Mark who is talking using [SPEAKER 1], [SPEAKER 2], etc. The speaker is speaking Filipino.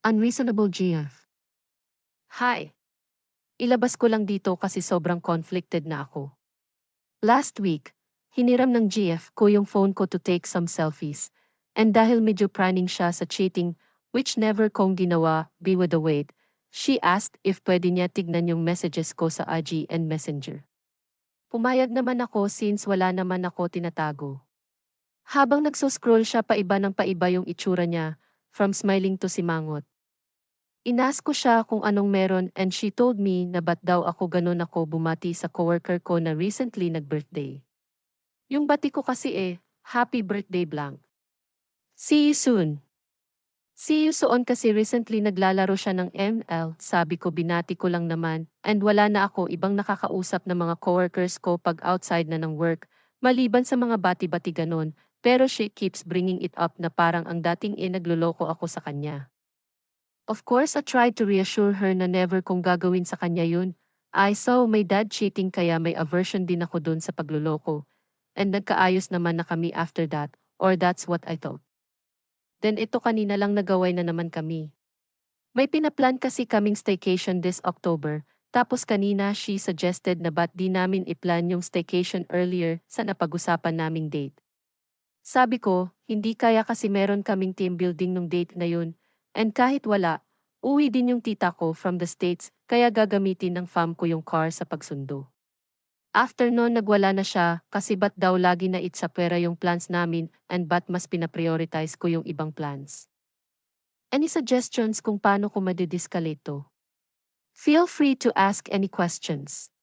[SPEAKER 1] Unreasonable GF. Hi. Ilabas ko lang dito kasi sobrang conflicted na ako. Last week, hiniram ng GF ko yung phone ko to take some selfies. And dahil medyo praning siya sa cheating, which never kong ginawa, be with the wait, she asked if pwede niya tignan yung messages ko sa IG and Messenger. Pumayag naman ako since wala naman ako tinatago. Habang nagsuscroll siya paiba ng paiba yung itsura niya, from smiling to simangot. Inas ko siya kung anong meron and she told me na ba't daw ako ganun ako bumati sa coworker ko na recently nag-birthday. Yung bati ko kasi happy birthday blank. See you soon. See you soon kasi recently naglalaro siya ng ML, sabi ko binati ko lang naman, and wala na ako ibang nakakausap na mga coworkers ko pag outside na ng work, maliban sa mga bati-bati ganun, pero she keeps bringing it up na parang ang dating nagluloko ako sa kanya. Of course, I tried to reassure her na never kong gagawin sa kanya yun. I saw my dad cheating kaya may aversion din ako dun sa pagluloko. And nagkaayos naman na kami after that, or that's what I thought. Then ito kanina lang nagaway na naman kami. May pinaplan kasi kaming staycation this October, tapos kanina she suggested na ba't di namin iplan yung staycation earlier sa napag-usapan naming date. Sabi ko, hindi kaya kasi meron kaming team building nung date na yun, and kahit wala, uwi din yung tita ko from the States kaya gagamitin ng fam ko yung car sa pagsundo. After nun nagwala na siya kasi ba't daw lagi na sa pera yung plans namin and ba't mas pinaprioritize ko yung ibang plans. Any suggestions kung paano ko madidiskalate to? Feel free to ask any questions.